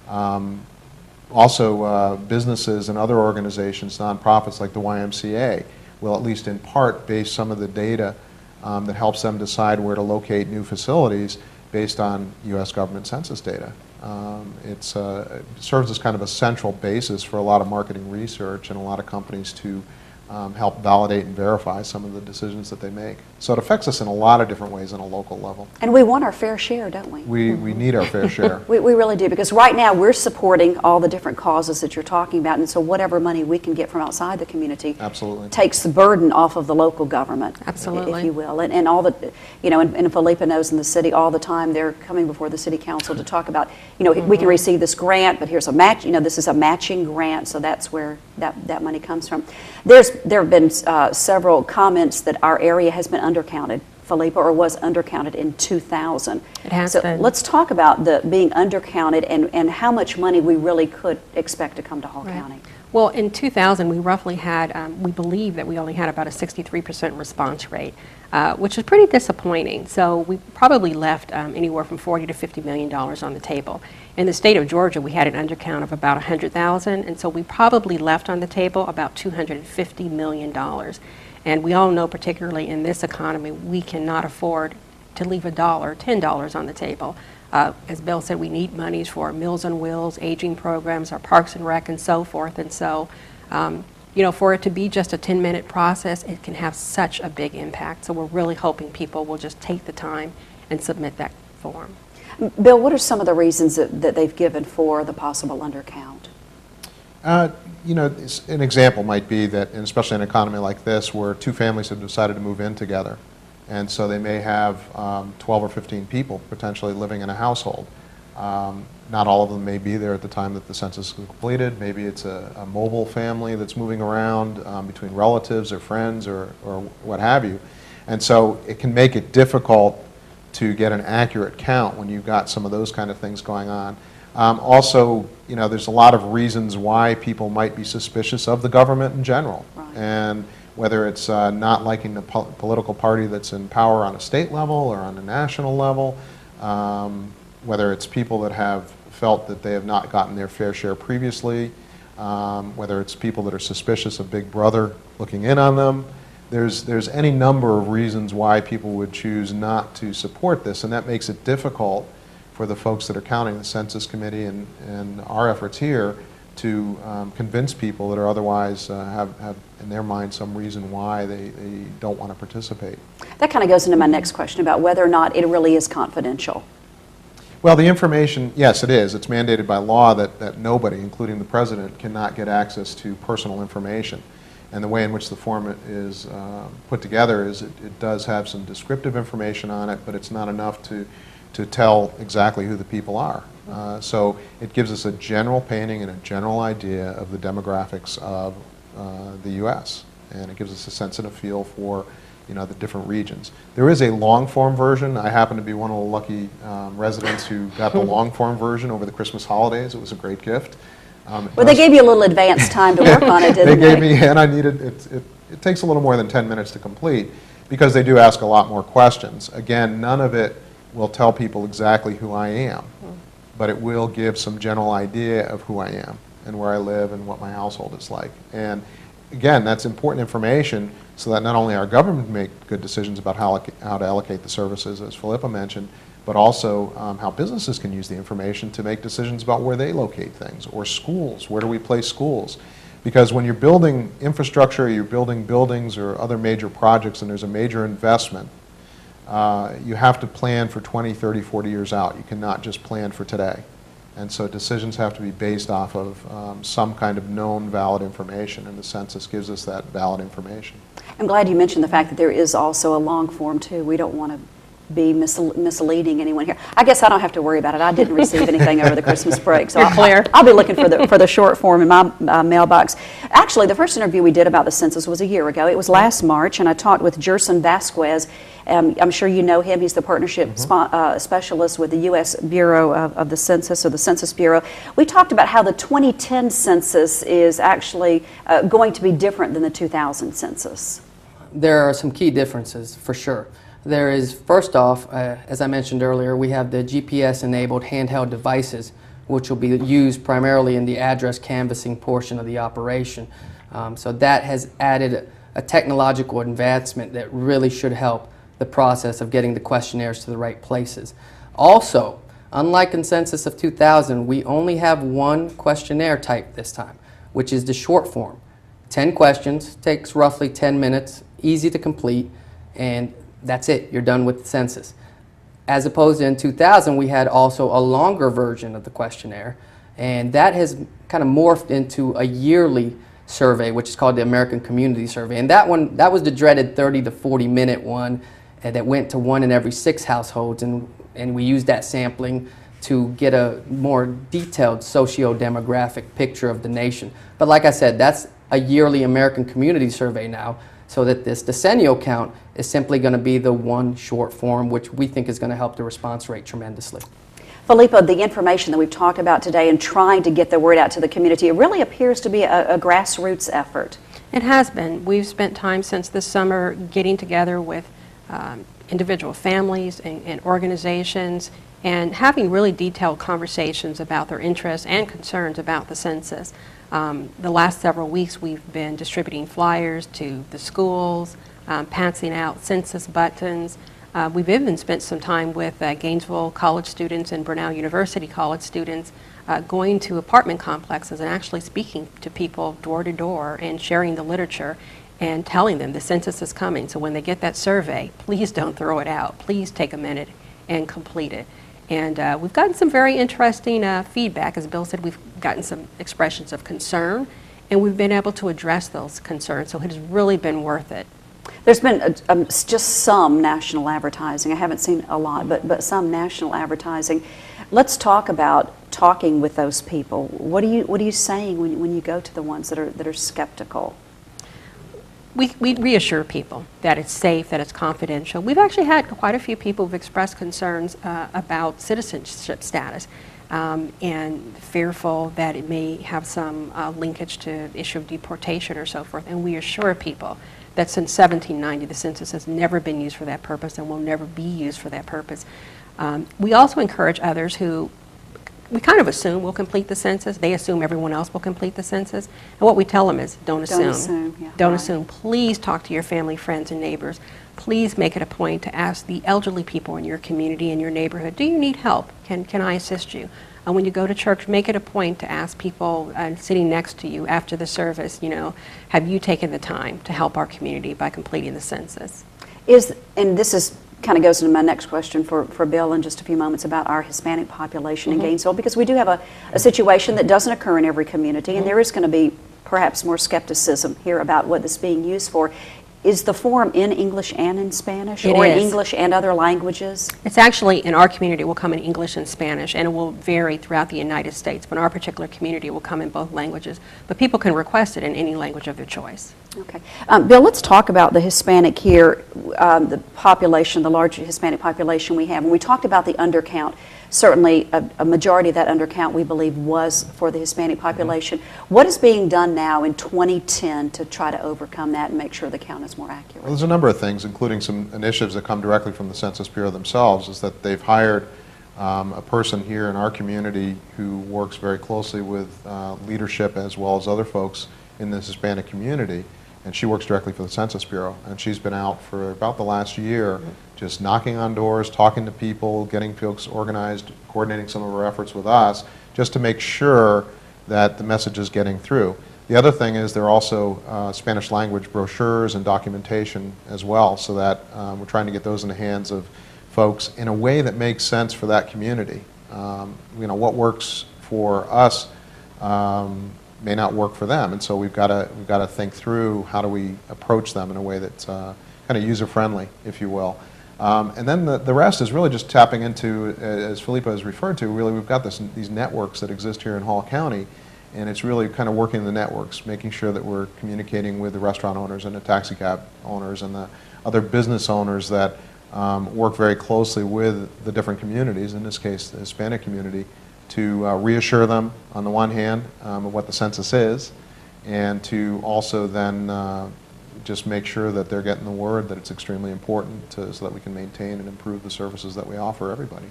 Also, businesses and other organizations, nonprofits like the YMCA, will at least in part base some of the data that helps them decide where to locate new facilities based on U.S. government census data. It serves as kind of a central basis for a lot of marketing research and a lot of companies to help validate and verify some of the decisions that they make. So it affects us in a lot of different ways on a local level. And we want our fair share, don't we? We need our fair share. We really do, because right now we're supporting all the different causes that you're talking about, and so whatever money we can get from outside the community absolutely takes the burden off of the local government, absolutely, if you will. And all the, you know, and Philippa knows in the city all the time they're coming before the city council to talk about, you know, we can receive this grant, but here's a match, you know, this is a matching grant, so that's where that money comes from. There have been several comments that our area has been undercounted, Philippa, or was undercounted in 2000. It has so been. Let's talk about the being undercounted and how much money we really could expect to come to Hall County. Well, in 2000, we roughly had, we believe that we only had about a 63% response rate, which is pretty disappointing. So we probably left anywhere from $40 to $50 million on the table. In the state of Georgia, we had an undercount of about 100,000, and so we probably left on the table about $250 million. And we all know, particularly in this economy, we cannot afford to leave $10 on the table. As Bill said, we need monies for Meals on Wheels, aging programs, our Parks and Rec, and so forth. And so, you know, for it to be just a 10-minute process, it can have such a big impact. So we're really hoping people will just take the time and submit that form. Bill, what are some of the reasons that they've given for the possible undercount? You know, an example might be that, and especially in an economy like this, where two families have decided to move in together. And so they may have 12 or 15 people potentially living in a household. Not all of them may be there at the time that the census is completed. Maybe it's a mobile family that's moving around between relatives or friends or what have you. And so it can make it difficult to get an accurate count when you've got some of those kind of things going on. Also, you know, there's a lot of reasons why people might be suspicious of the government in general. Right. And whether it's not liking the political party that's in power on a state level or on a national level, whether it's people that have felt that they have not gotten their fair share previously, whether it's people that are suspicious of Big Brother looking in on them. There's any number of reasons why people would choose not to support this, and that makes it difficult for the folks that are counting, the Census Committee and our efforts here, to convince people that are otherwise have in their mind some reason why they don't want to participate. That kind of goes into my next question about whether or not it really is confidential. Well, the information, yes, it is. It's mandated by law that nobody, including the president, cannot get access to personal information. And the way in which the form is put together is it does have some descriptive information on it, but it's not enough to tell exactly who the people are. So it gives us a general painting and a general idea of the demographics of the U.S. And it gives us a sense and a feel for, you know, the different regions. There is a long form version. I happen to be one of the lucky residents who got the long form version over the Christmas holidays. It was a great gift. Well, they gave you a little advance time to work on it, didn't they? They gave me, and I needed, it takes a little more than 10 minutes to complete because they do ask a lot more questions. Again, none of it will tell people exactly who I am, but it will give some general idea of who I am and where I live and what my household is like. And again, that's important information so that not only our government can make good decisions about how to allocate the services, as Philippa mentioned, but also how businesses can use the information to make decisions about where they locate things, or schools, where do we place schools? Because when you're building infrastructure, you're building buildings or other major projects and there's a major investment, you have to plan for 20, 30, 40 years out. You cannot just plan for today. And so decisions have to be based off of some kind of known valid information, and the census gives us that valid information. I'm glad you mentioned the fact that there is also a long form too. We don't want to be misleading anyone here. I guess I don't have to worry about it. I didn't receive anything over the Christmas break, so I'll be looking for the short form in my mailbox. Actually, the first interview we did about the census was a year ago. It was last March, and I talked with Gerson Vasquez. I'm sure you know him. He's the partnership specialist with the U.S. Bureau of the Census, or the Census Bureau. We talked about how the 2010 census is actually going to be different than the 2000 census. There are some key differences, for sure. There is, first off, as I mentioned earlier, we have the GPS-enabled handheld devices, which will be used primarily in the address canvassing portion of the operation. So that has added a technological advancement that really should help the process of getting the questionnaires to the right places. Also, unlike in Census of 2000, we only have one questionnaire type this time, which is the short form. 10 questions, takes roughly 10 minutes, easy to complete, and that's it. You're done with the census. As opposed to in 2000, we had also a longer version of the questionnaire, and that has kind of morphed into a yearly survey, which is called the American Community Survey. And that one, that was the dreaded 30 to 40 minute one that went to 1 in every 6 households, and we used that sampling to get a more detailed socio-demographic picture of the nation. But like I said, that's a yearly American Community Survey now, so that this decennial count is simply going to be the one short form, which we think is going to help the response rate tremendously. Filippo, the information that we've talked about today and trying to get the word out to the community, it really appears to be a grassroots effort. It has been. We've spent time since this summer getting together with individual families and organizations and having really detailed conversations about their interests and concerns about the census. The last several weeks we've been distributing flyers to the schools, passing out census buttons. We've even spent some time with Gainesville college students and Brunel University college students going to apartment complexes and actually speaking to people door to door and sharing the literature and telling them the census is coming. So when they get that survey, please don't throw it out. Please take a minute and complete it. And we've gotten some very interesting feedback. As Bill said, we've gotten some expressions of concern, and we've been able to address those concerns. So it has really been worth it. There's been just some national advertising. I haven't seen a lot, but some national advertising. Let's talk about talking with those people. What are you saying when you go to the ones that are skeptical? We reassure people that it's safe, that it's confidential. We've actually had quite a few people who've expressed concerns about citizenship status and fearful that it may have some linkage to the issue of deportation or so forth. And we assure people that since 1790, the census has never been used for that purpose and will never be used for that purpose. We also encourage others who we kind of assume will complete the census. They assume everyone else will complete the census. And what we tell them is don't assume. Don't assume, yeah. Don't Right. assume. Please talk to your family, friends, and neighbors. Please make it a point to ask the elderly people in your community, in your neighborhood, do you need help? Can I assist you? And when you go to church, make it a point to ask people sitting next to you after the service, have you taken the time to help our community by completing the census? And this is kind of goes into my next question for Bill in just a few moments about our Hispanic population in Gainesville, because we do have a situation that doesn't occur in every community, and there is going to be perhaps more skepticism here about what this is being used for. Is the form in English and in Spanish, or in English and other languages? It's actually, in our community, it will come in English and Spanish, and it will vary throughout the United States. But in our particular community, it will come in both languages. But people can request it in any language of their choice. Okay. Bill, let's talk about the Hispanic here, the population, the large Hispanic population we have. When we talked about the undercount, certainly a majority of that undercount we believe was for the Hispanic population. What is being done now in 2010 to try to overcome that and make sure the count is more accurate? Well, there's a number of things, including some initiatives that come directly from the Census Bureau themselves, is that they've hired a person here in our community who works very closely with leadership as well as other folks in the Hispanic community. And she works directly for the Census Bureau, and she's been out for about the last year just knocking on doors, talking to people, getting folks organized, coordinating some of our efforts with us, just to make sure that the message is getting through. The other thing is there are also Spanish language brochures and documentation as well, so that we're trying to get those in the hands of folks in a way that makes sense for that community. What works for us may not work for them, and so we've got to think through how do we approach them in a way that's kind of user-friendly, if you will. And then the rest is really just tapping into, as Filippo has referred to, really we've got these networks that exist here in Hall County, and it's really kind of working the networks, making sure that we're communicating with the restaurant owners and the taxi cab owners and the other business owners that work very closely with the different communities, in this case the Hispanic community, to reassure them on the one hand of what the census is, and to also then just make sure that they're getting the word that it's extremely important so that we can maintain and improve the services that we offer everybody.